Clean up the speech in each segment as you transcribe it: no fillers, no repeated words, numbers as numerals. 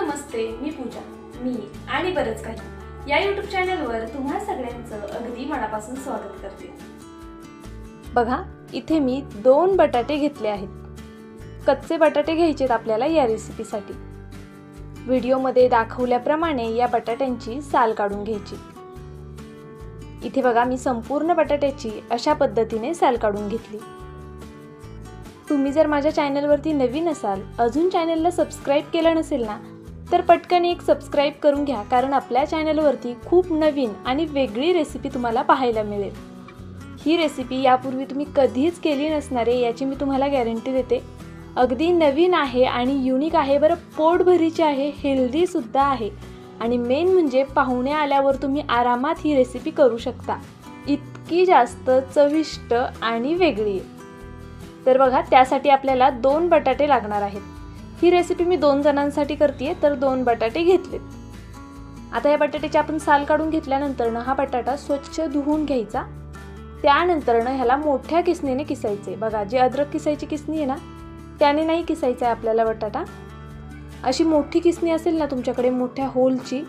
नमस्ते, मी पूजा. मी आणि बरंच काही या YouTube चॅनलवर तुम्हा सगळ्यांचं अगदी मनापासून स्वागत करते. बघा, इथे मी 2 बटाटे घेतले आहेत. कच्चे बटाटे घ्यायचेत आपल्याला या रेसिपीसाठी. व्हिडिओमध्ये दाखवल्याप्रमाणे या बटाट्यांची साल काढून घ्यायची. इथे बघा, मी संपूर्ण बटाट्याची अशा पद्धतीने साल काढून घेतली. तुम्ही जर माझ्या चॅनलवरती नवीन असाल, अजून चॅनलला सबस्क्राइब केलं नसेल ना, तर पटकन एक सबस्क्राइब करून घ्या, कारण आपल्या चॅनलवरती खूप नवीन आणि वेगळी रेसिपी तुम्हाला पाहायला मिळेल. ही रेसिपी यापूर्वी तुम्ही कधीच केली नसणार आहे, याची मी तुम्हाला गॅरंटी देते. अगदी नवीन आहे आणि युनिक आहे. बरं, पोटभरीची आहे, हेल्दी सुद्धा आहे आणि मेन म्हणजे पाहुणे आल्यावर तुम्ही आरामात ही रेसिपी करू शकता. इतकी जास्त चविष्ट आणि वेगळी आहे. तर बघा, त्यासाठी आपल्याला 2 बटाटे लागणार आहेत. ही रेसिपी मी 2 जणांसाठी करते, तर 2 बटाटे घेतलेत. आता या बटाट्याची आपण साल काढून घेतल्यानंतर हा बटाटा स्वच्छ धुवून घ्यायचा. त्यानंतर ह्याला मोठ्या किसणीने किसायचे. बघा, जी अद्रक किसायची किसणी आहे ना, त्याने नाही किसायचा आहे आपल्याला बटाटा. अशी मोठी किसणी असेल ना तुमच्याकडे मोठ्या होलची,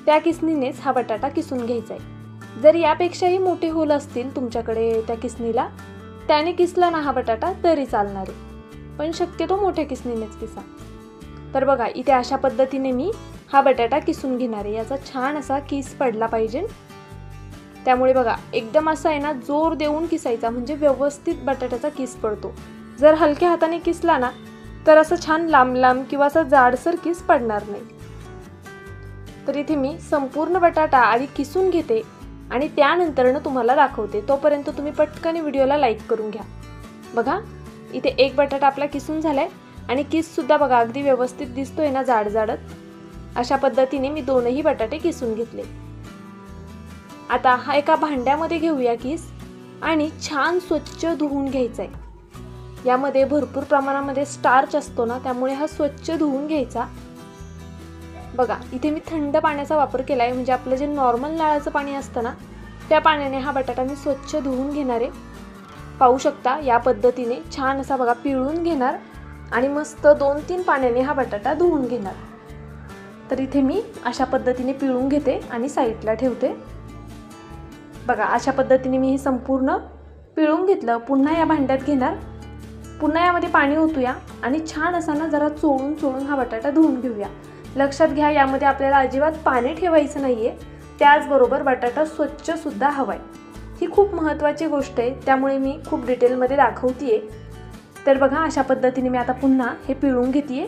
त्या किसणीनेच हा बटाटा किसून घ्यायचा आहे. जर यापेक्षाही मोठे होल असतील तुमच्याकडे त्या किसणीला, त्याने किसला ना हा बटाटा तरी चालणार आहे, पण शक्यतो मोठ्या किसणीनेच किसा. तर बघा, इथे अशा पद्धतीने मी हा बटाटा किसून घेणार आहे. याचा छान असा किस पडला पाहिजे. त्यामुळे बघा, एकदम असा आहे ना, जोर देऊन किसायचा, म्हणजे व्यवस्थित बटाट्याचा किस पडतो. जर हलक्या हाताने किसला ना, तर असं छान लांब लांब किंवा असं जाडसर किस पडणार नाही. तर इथे मी संपूर्ण बटाटा आधी किसून घेते आणि त्यानंतर तुम्हाला दाखवते. तोपर्यंत तुम्ही पटकन व्हिडिओला लाईक करून घ्या. बघा, इथे 1 बटाटा आपला किसून झालाय आणि किस सुद्धा बघा अगदी व्यवस्थित दिसतोय ना, जाड जाडत. अशा पद्धतीने मी 2ही बटाटे किसून घेतले. आता हा एका भांड्यामध्ये घेऊया किस आणि छान स्वच्छ धुवून घ्यायचा आहे. यामध्ये भरपूर प्रमाणामध्ये स्टार्च असतो ना, त्यामुळे हा स्वच्छ धुवून घ्यायचा. बघा, इथे मी थंड पाण्याचा वापर केला आहे, म्हणजे आपलं जे नॉर्मल नळाचं पाणी असतं ना, त्या पाण्याने हा बटाटा मी स्वच्छ धुवून घेणार आहे. पाहू शकता, या पद्धतीने छान असा बघा पिळून घेणार आणि मस्त 2-3 पाण्याने हा बटाटा धुवून घेणार. तर इथे मी अशा पद्धतीने पिळून घेते आणि साईडला ठेवते. बघा, अशा पद्धतीने मी हे संपूर्ण पिळून घेतलं. पुन्हा या भांड्यात घेणार, पुन्हा यामध्ये पाणी ओतूया आणि छान असा ना जरा चोळून चोळून हा बटाटा धुवून घेऊया. लक्षात घ्या, यामध्ये आपल्याला अजिबात पाणी ठेवायचं नाहीये. त्याचबरोबर बटाटा स्वच्छ सुद्धा हवाय. ही खूप महत्त्वाची गोष्ट आहे, त्यामुळे मी खूप डिटेलमध्ये दाखवतीये. तर बघा, अशा पद्धतीने मी आता पुन्हा हे पिळून घेतेय.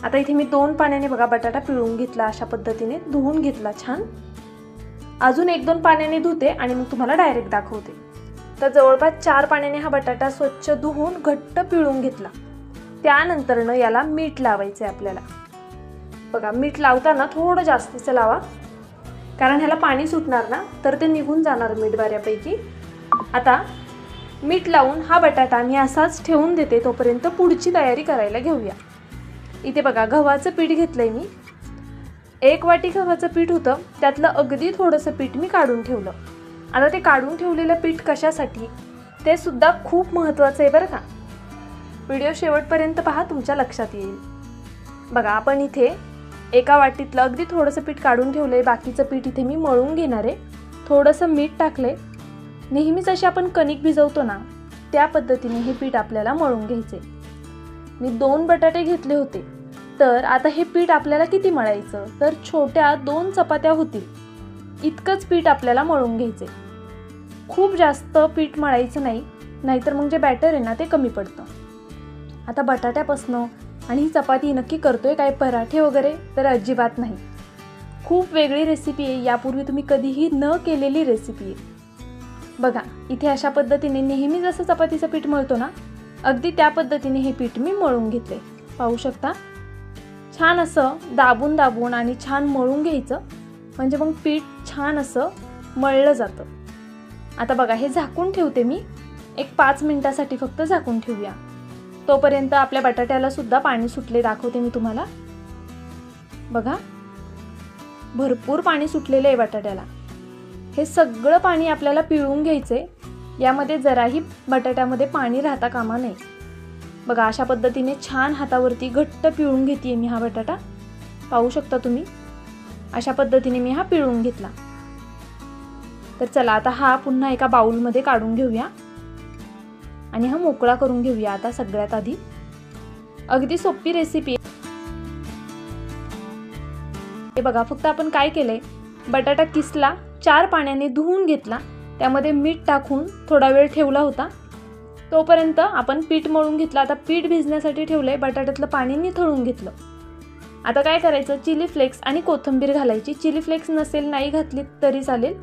आता इथे मी 2 पाण्याने बघा बटाटा पिळून घेतला, अशा पद्धतीने धुवून घेतला छान. अजून 1-2 पाण्याने धुते आणि मग तुम्हाला डायरेक्ट दाखवते. तर जवळपास 4 पाण्याने हा बटाटा स्वच्छ धुवून घट्ट पिळून घेतला. त्यानंतर याला मीठ लावायचं आहे आपल्याला. बघा, मीठ लावताना थोडं जास्तीचं लावा, कारण ह्याला पाणी सुटणार ना, तर ते निघून जाणार मीठ बऱ्यापैकी. आता मीठ लावून हा बटाटा मी असाच ठेवून देते. तोपर्यंत पुढची तयारी करायला घेऊया. इथे बघा, गव्हाचं पीठ घेतलंय मी. 1 वाटी गव्हाचं पीठ होतं, त्यातलं अगदी थोडंसं पीठ मी काढून ठेवलं. आता ते काढून ठेवलेलं पीठ कशासाठी, ते सुद्धा खूप महत्त्वाचं आहे बरं का. व्हिडिओ शेवटपर्यंत पहा, तुमच्या लक्षात येईल. बघा, आपण इथे एका वाटीतलं अगदी थोडंसं पीठ काढून ठेवलंय. बाकीचं पीठ इथे मी मळून घेणार आहे. थोडंसं मीठ टाकलंय. नेहमीच अशी आपण कणिक भिजवतो ना, त्या पद्धतीने हे पीठ आपल्याला मळून घ्यायचे. मी 2 बटाटे घेतले होते, तर आता हे पीठ आपल्याला किती मळायचं, तर छोट्या 2 चपात्या होतील इतकंच पीठ आपल्याला मळून घ्यायचे. खूप जास्त पीठ मळायचं नाही, नाहीतर मग जे बॅटर आहे ना, ते कमी पडतं. आता बटाट्यापासनं आणि ही चपाती नक्की करतोय काय पराठे वगैरे, तर अजिबात नाही. खूप वेगळी रेसिपी आहे, यापूर्वी तुम्ही कधीही न केलेली रेसिपी आहे. बघा, इथे अशा पद्धतीने नेहमी जसं चपातीचं पीठ मळतो ना, अगदी त्या पद्धतीने हे पीठ मी मळून घेतले. पाहू शकता, छान असं दाबून दाबून आणि छान मळून घ्यायचं, म्हणजे मग पीठ छान असं मळलं जातं. आता बघा, हे झाकून ठेवते मी. 5 मिनिटासाठी फक्त झाकून ठेवूया. तोपर्यंत आपल्या बटाट्याला सुद्धा पाणी सुटले, दाखवते मी तुम्हाला. बघा, भरपूर पाणी सुटलेलं आहे बटाट्याला. हे सगळं पाणी आपल्याला पिळून घ्यायचंय. यामध्ये जराही बटाट्यामध्ये पाणी राहता कामा नये. बघा अशा पद्धतीने छान हातावरती घट्ट पिळून घेते मी हा बटाटा. पाहू शकता तुम्ही, अशा पद्धतीने मी हा पिळून घेतला. तर चला आता हा पुन्हा एका बाउलमध्ये काढून घेऊया आणि हा मोकळा करून घेऊया. आता सगळ्यात आधी अगदी सोपी रेसिपी हे बघा. फक्त आपण काय केलंय, बटाटा किसला, 4 पाण्याने धुवून घेतला, त्यामध्ये मीठ टाकून थोडा वेळ ठेवला होता. तोपर्यंत आपण पीठ मळून घेतलं. आता पीठ भिजण्यासाठी ठेवलंय, बटाट्यातलं पाणी निथळून घेतलं. आता काय करायचं, चिली फ्लेक्स आणि कोथिंबीर घालायची. चिली फ्लेक्स नसेल नाही घातली तरी चालेल.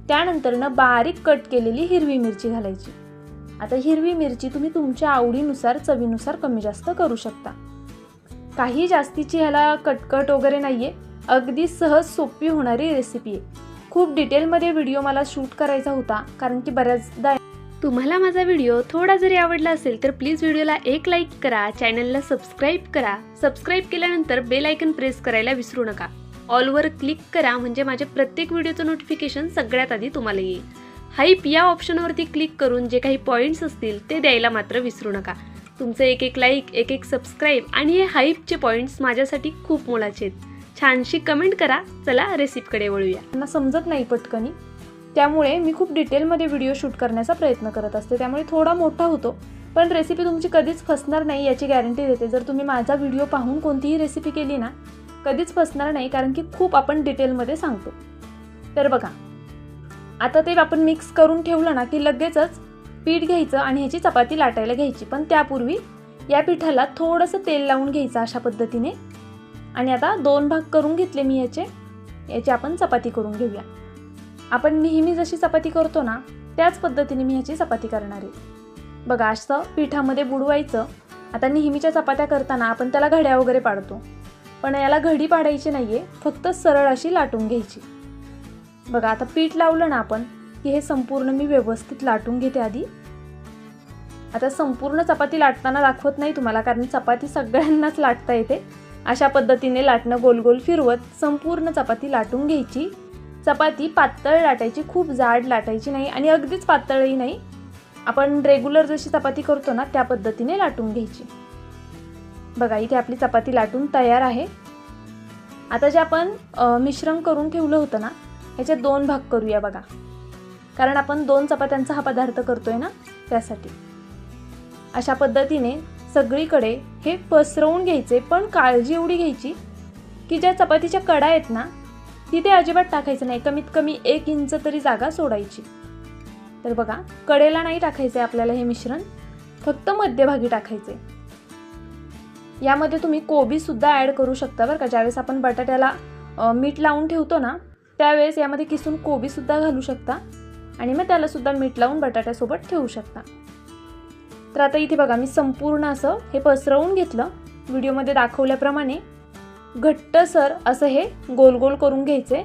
त्यानंतरनं बारीक कट केलेली हिरवी मिरची घालायची. आता हिरवी मिरची तुम्ही तुमच्या आवडीनुसार चवीनुसार कमी जास्त करू शकता. काही जास्तीची ह्याला कटकट वगैरे नाहीये, अगदी सहज सोपी होणारी रेसिपी आहे. खूप डिटेलमध्ये व्हिडिओ मला शूट करायचा होता, कारण की बऱ्याचदा तुम्हाला माझा व्हिडिओ थोडा जरी आवडला असेल तर प्लीज व्हिडिओला एक लाईक करा, चॅनलला सबस्क्राईब करा. सबस्क्राईब केल्यानंतर बेल आयकन प्रेस करायला विसरू नका. ऑलवर क्लिक करा म्हणजे माझ्या प्रत्येक व्हिडिओचं नोटिफिकेशन सगळ्यात आधी तुम्हाला येईल. हाईप या ऑप्शनवरती क्लिक करून जे काही पॉईंट्स असतील ते द्यायला मात्र विसरू नका. तुमचं एक लाईक, एक सबस्क्राईब आणि हे हाईपचे पॉईंट्स माझ्यासाठी खूप मोलाचे आहेत. छानशी कमेंट करा. चला रेसिपीकडे वळूया. त्यांना समजत नाही पटकनी, त्यामुळे मी खूप डिटेलमध्ये व्हिडिओ शूट करण्याचा प्रयत्न करत असते, त्यामुळे थोडा मोठा होतो. पण रेसिपी तुमची कधीच फसणार नाही याची गॅरंटी देते. जर तुम्ही माझा व्हिडिओ पाहून कोणतीही रेसिपी केली ना, कधीच फसणार नाही, कारण की खूप आपण डिटेलमध्ये सांगतो. तर बघा आता ते आपण मिक्स करून ठेवलं ना की लगेचच पीठ घ्यायचं आणि ह्याची चपाती लाटायला घ्यायची. पण त्यापूर्वी या पिठाला थोडंसं तेल लावून घ्यायचं अशा पद्धतीने. आणि आता 2 भाग करून घेतले मी याची आपण चपाती करून घेऊया. आपण नेहमी जशी चपाती करतो ना त्याच पद्धतीने मी ह्याची चपाती करणार आहे. बघा असं पिठामध्ये बुडवायचं. आता नेहमीच्या चपात्या करताना आपण त्याला घड्या वगैरे पाडतो, पण याला घडी पाडायची नाहीये, फक्त सरळ अशी लाटून घ्यायची. बघा आता पीठ लावलं ना आपण की हे संपूर्ण मी व्यवस्थित लाटून घेते आधी. आता संपूर्ण चपाती लाटताना दाखवत नाही तुम्हाला, कारण चपाती सगळ्यांनाच लाटता येते. अशा पद्धतीने लाटणं गोल गोल फिरवत संपूर्ण चपाती लाटून घ्यायची. चपाती पातळ लाटायची, खूप जाड लाटायची नाही आणि अगदीच पातळही नाही. आपण रेग्युलर जशी चपाती करतो ना त्या पद्धतीने लाटून घ्यायची. बघा इथे आपली चपाती लाटून तयार आहे. आता जे आपण मिश्रण करून ठेवलं होतं ना ह्याचे 2 भाग करूया बघा, कारण आपण 2 चपात्यांचा हा पदार्थ करतोय ना त्यासाठी. अशा पद्धतीने सगळीकडे हे पसरवून घ्यायचे, पण काळजी एवढी घ्यायची की ज्या चपातीच्या कडा आहेत ना तिथे अजिबात टाकायचं नाही. कमीत कमी 1 इंच तरी जागा सोडायची. तर बघा कडेला नाही टाकायचे आपल्याला हे मिश्रण, फक्त मध्यभागी टाकायचे. यामध्ये तुम्ही कोबी सुद्धा ॲड करू शकता बरं का. ज्यावेळेस आपण बटाट्याला मीठ लावून ठेवतो ना त्यावेळेस यामध्ये किसून कोबी सुद्धा घालू शकता आणि मग त्याला सुद्धा मीठ लावून बटाट्यासोबत ठेवू शकता. तर आता इथे बघा मी संपूर्ण असं हे पसरवून घेतलं. व्हिडिओमध्ये दाखवल्याप्रमाणे घट्टसर असं हे गोल गोल करून घ्यायचे.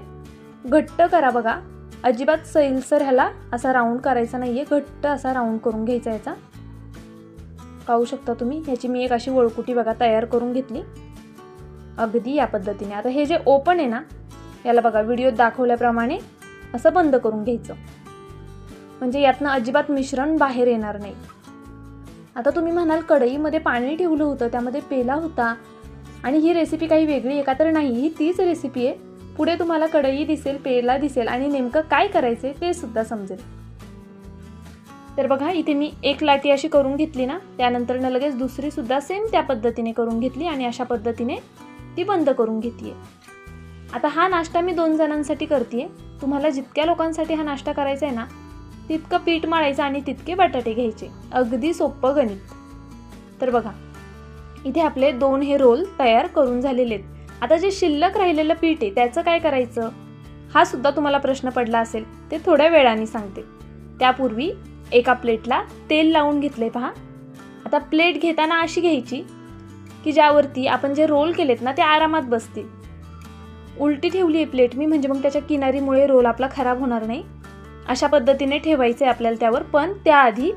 घट्ट करा बघा, अजिबात सैलसर ह्याला असा राऊंड करायचा नाहीये, घट्ट असा राऊंड करून घ्यायचा याचा. पाहू शकता तुम्ही ह्याची मी एक अशी वळकुटी बघा तयार करून घेतली अगदी या पद्धतीने. आता हे जे ओपन आहे ना याला बघा व्हिडिओत दाखवल्याप्रमाणे असं बंद करून घ्यायचं, म्हणजे यातनं अजिबात मिश्रण बाहेर येणार नाही. आता तुम्ही म्हणाल कढईमध्ये पाणी ठेवलं होतं त्यामध्ये पेला होता आणि ही रेसिपी काही वेगळी आहे का, तर नाही, ही तीच रेसिपी आहे. पुढे तुम्हाला कढई दिसेल, पेला दिसेल आणि नेमकं काय करायचे ते सुद्धा समजेल. तर बघा इथे मी 1 लाटी अशी करून घेतली ना, त्यानंतर लगेच दुसरी सुद्धा सेम त्या पद्धतीने करून घेतली आणि अशा पद्धतीने ती बंद करून घेतली. आता हा नाश्ता मी 2 जणांसाठी करते. तुम्हाला जितक्या लोकांसाठी हा नाश्ता करायचा आहे ना तितकं पीठ मळायचं आणि तितके बटाटे घ्यायचे. अगदी सोपं गणित. तर बघा इथे आपले 2 हे रोल तयार करून झालेले आहेत. आता जे शिल्लक राहिलेलं पीठ आहे त्याचं काय करायचं हा सुद्धा तुम्हाला प्रश्न पडला असेल, ते थोड्या वेळाने सांगते. त्यापूर्वी एका प्लेटला तेल लावून घेतले पहा. आता प्लेट घेताना अशी घ्यायची की ज्यावरती आपण जे रोल केलेत ना ते आरामात बसतील. उलटी ठेवली आहे प्लेट मी, म्हणजे मग त्याच्या किनारीमुळे रोल आपला खराब होणार नाही. अशा पद्धतीने ठेवायचे आपल्याला त्यावर. पण त्याआधी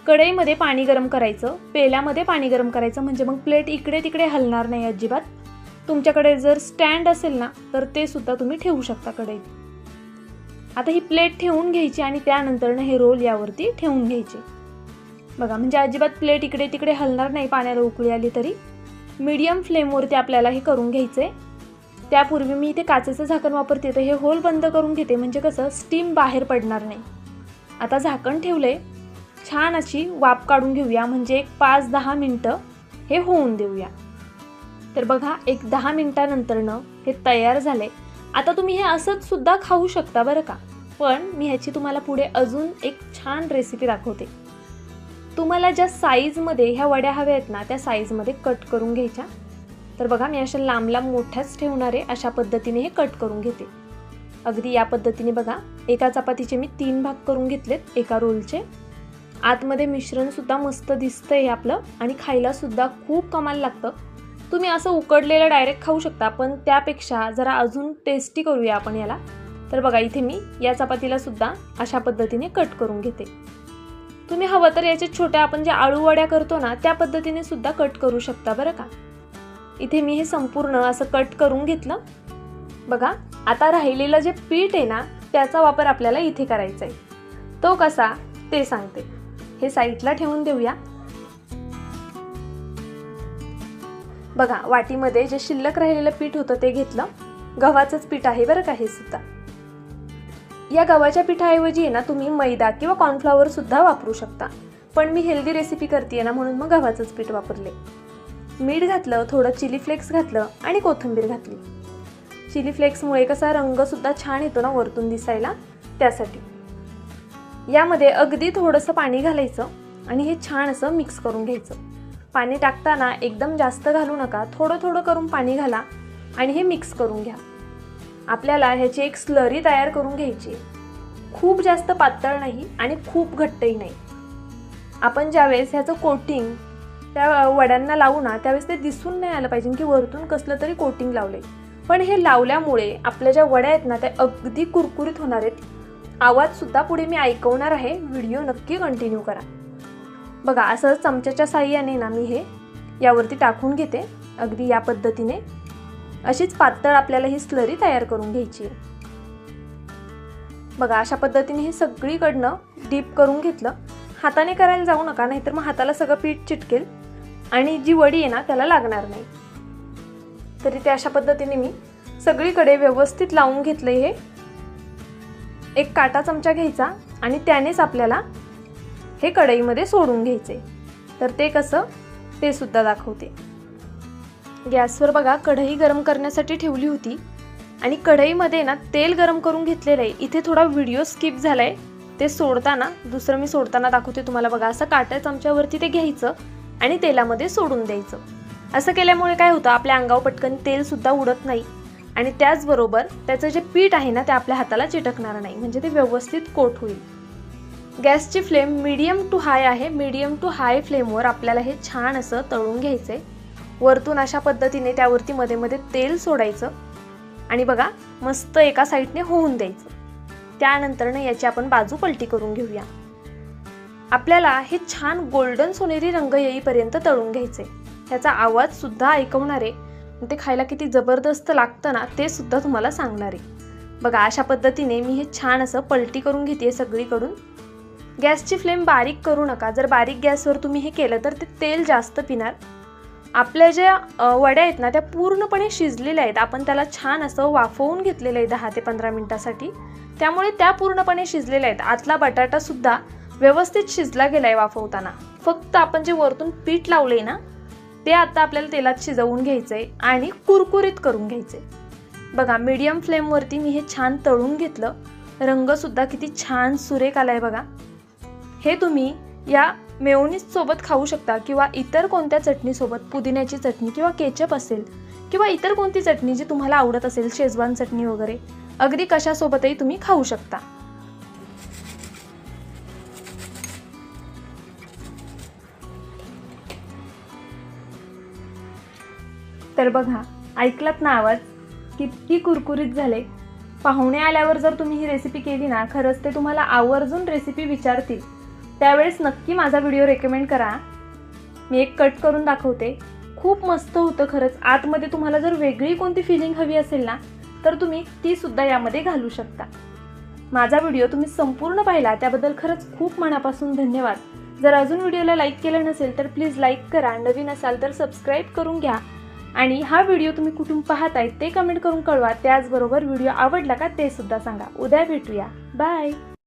कढईमध्ये पाणी गरम करायचं, पेल्यामध्ये पाणी गरम करायचं, म्हणजे मग प्लेट इकडे तिकडे हलणार नाही अजिबात. तुमच्याकडे जर स्टँड असेल ना तर ते सुद्धा तुम्ही ठेवू शकता कढईत. आता ही प्लेट ठेवून घ्यायची आणि त्यानंतरनं हे रोल यावरती ठेवून घ्यायचे. बघा, म्हणजे अजिबात प्लेट इकडे तिकडे हलणार नाही पाण्याला उकळी आली तरी. मीडियम फ्लेमवरती आपल्याला हे करून घ्यायचं आहे. त्यापूर्वी मी इथे काचेचं झाकण वापरते, तर हे होल बंद करून घेते, म्हणजे कसं स्टीम बाहेर पडणार नाही. आता झाकण ठेवलंय, छान अशी वाफ काढून घेऊया, म्हणजे एक 5-10 मिनटं हे होऊन देऊया. तर बघा, एक 10 मिनटानंतरनं हे तयार झाले. आता तुम्ही हे असंच सुद्धा खाऊ शकता बरं का, पण मी ह्याची तुम्हाला पुढे अजून एक छान रेसिपी दाखवते. तुम्हाला ज्या साईजमध्ये ह्या वड्या हव्या आहेत ना, त्या साईजमध्ये कट करून घ्यायच्या. तर बघा, मी अशा लांब लांब मोठ्याच ठेवणार आहे, अशा पद्धतीने हे कट करून घेते. अगदी या पद्धतीने बघा, एका चपातीचे मी 3 भाग करून घेतलेत एका रोलचे. आतमध्ये मिश्रणसुद्धा मस्त दिसतं आहे आपलं, आणि खायलासुद्धा खूप कमाल लागतं. तुम्ही असं उकडलेलं डायरेक्ट खाऊ शकता, पण त्यापेक्षा जरा अजून टेस्टी करूया आपण याला. तर बघा, इथे मी या चपातीलासुद्धा अशा पद्धतीने कट करून घेते. तुम्ही हवं तर याचे छोट्या आपण जे आळू वड्या करतो ना, त्या पद्धतीने सुद्धा कट करू शकता बरं का. इथे मी हे संपूर्ण असं कट करून घेतलं. बघा, आता राहिलेलं जे पीठ आहे ना, त्याचा वापर आपल्याला इथे करायचा आहे. तो कसा ते सांगते. हे साईडला ठेवून देऊया. बघा, वाटीमध्ये जे शिल्लक राहिलेलं पीठ होतं ते घेतलं. गव्हाचंच पीठ आहे बरं का हे सुद्धा. या गव्हाच्या पिठाऐवजी आहे ना, तुम्ही मैदा किंवा कॉर्नफ्लॉवर सुद्धा वापरू शकता, पण मी हेल्दी रेसिपी करते ना, म्हणून मग गव्हाचंच पीठ वापरले. मीठ घातलं, थोडं चिली फ्लेक्स घातलं आणि कोथिंबीर घातली. चिली फ्लेक्समुळे कसा रंगसुद्धा छान येतो ना वरतून दिसायला, त्यासाठी. यामध्ये अगदी थोडंसं पाणी घालायचं आणि हे छान असं मिक्स करून घ्यायचं. पाणी टाकताना एकदम जास्त घालू नका, थोडं थोडं करून पाणी घाला आणि हे मिक्स करून घ्या. आपल्याला ह्याची एक स्लरी तयार करून घ्यायची. खूप जास्त पातळ नाही आणि खूप घट्टही नाही. आपण ज्यावेळेस ह्याचं कोटिंग त्या वड्यांना लावू ना, त्यावेळेस ते दिसून नाही आलं पाहिजे की वरतून कसलं तरी कोटिंग लावलंय. पण हे लावल्यामुळे आपल्या ज्या वड्या आहेत ना, त्या अगदी कुरकुरीत होणार आहेत. आवाजसुद्धा पुढे मी ऐकवणार आहे, व्हिडिओ नक्की कंटिन्यू करा. बघा, असं चमच्याच्या साहाय्याने ना मी हे यावरती टाकून घेते. अगदी या पद्धतीने अशीच पातळ आपल्याला ही स्लरी तयार करून घ्यायची आहे. बघा, अशा पद्धतीने हे सगळीकडनं डीप करून घेतलं. हाताने करायला जाऊ नका, नाहीतर मग हाताला सगळं पीठ चिटकेल आणि जी वडी आहे ना त्याला लागणार नाही. तरी ते अशा पद्धतीने मी सगळीकडे व्यवस्थित लावून घेतलंय. हे एक काटा चमचा घ्यायचा आणि त्यानेच आपल्याला हे कढईमध्ये सोडून घ्यायचे. तर ते कसं ते सुद्धा दाखवते. गॅसवर बघा, कढई गरम करण्यासाठी ठेवली होती आणि कढईमध्ये ना तेल गरम करून घेतलेलं आहे. इथे थोडा व्हिडिओ स्किप झालाय, ते सोडताना दुसरं मी सोडताना दाखवते तुम्हाला. बघा, असं काट्या चमच्यावरती ते घ्यायचं आणि तेलामध्ये सोडून द्यायचं. असं केल्यामुळे काय होतं, आपल्या अंगावर पटकन तेल सुद्धा उडत नाही आणि त्याचबरोबर त्याचं जे पीठ आहे ना, ते आपल्या हाताला चिटकणार नाही, म्हणजे ते व्यवस्थित कोट होईल. गॅसची फ्लेम मीडियम टू हाय आहे. मीडियम टू हाय फ्लेमवर आपल्याला हे छान असं तळून घ्यायचं आहे. वरतून अशा पद्धतीने त्यावरती मध्ये मध्ये तेल सोडायचं आणि बघा, मस्त एका साईडने होऊन द्यायचं. त्यानंतरनं याची आपण बाजू पलटी करून घेऊया. आपल्याला हे छान गोल्डन सोनेरी रंग येईपर्यंत तळून घ्यायचे. त्याचा आवाज सुद्धा ऐकवणार आहे, ते खायला किती जबरदस्त लागतं ना, ते सुद्धा तुम्हाला सांगणार आहे. बघा, अशा पद्धतीने मी हे छान असं पलटी करून घेते सगळीकडून. गॅसची फ्लेम बारीक करू नका. जर बारीक गॅसवर तुम्ही हे केलं तर ते तेल जास्त पिणार. आपल्या ज्या वड्या आहेत ना, त्या पूर्णपणे शिजलेल्या आहेत. आपण त्याला छान असं वाफवून घेतलेलं आहे 10 ते 15 मिनिटासाठी, त्यामुळे त्या पूर्णपणे शिजलेल्या आहेत. आतला बटाटा सुद्धा व्यवस्थित शिजला गेलाय वाफवताना. फक्त आपण जे वरतून पीठ लावलंय ना, ते आता आपल्याला तेलात शिजवून घ्यायचंय आणि कुरकुरीत करून घ्यायचंय. बघा, मीडियम फ्लेमवरती मी हे छान तळून घेतलं. रंग सुद्धा किती छान सुरेख आलाय बघा. हे तुम्ही या मेयोनीज सोबत खाऊ शकता किंवा इतर कोणत्या चटणी सोबत, पुदिन्याची चटणी किंवा केचप असेल किंवा इतर कोणती चटणी जी तुम्हाला आवडत असेल, शेजवान चटणी वगैरे, अगदी कशासोबतही तुम्ही खाऊ शकता. तर बघा, ऐकलात ना आवाज, किती कुरकुरीत झाले. पाहुणे आल्यावर जर तुम्ही ही रेसिपी केली ना, खरंच ते तुम्हाला आवर्जून रेसिपी विचारतील. त्यावेळेस नक्की माझा व्हिडिओ रेकमेंड करा. मी एक कट करून दाखवते. खूप मस्त होतं खरंच. आतमध्ये तुम्हाला जर वेगळी कोणती फिलिंग हवी असेल ना, तर तुम्ही ती सुद्धा यामध्ये घालू शकता. माझा व्हिडिओ तुम्ही संपूर्ण पाहिला त्याबद्दल खरंच खूप मनापासून धन्यवाद. जर अजून व्हिडिओला लाईक केलं नसेल तर प्लीज लाईक करा, नवीन असाल तर सबस्क्राईब करून घ्या आणि हा व्हिडिओ तुम्ही कुठून पाहताय ते कमेंट करून कळवा. त्याचबरोबर व्हिडिओ आवडला का ते सुद्धा सांगा. उद्या भेटूया. बाय.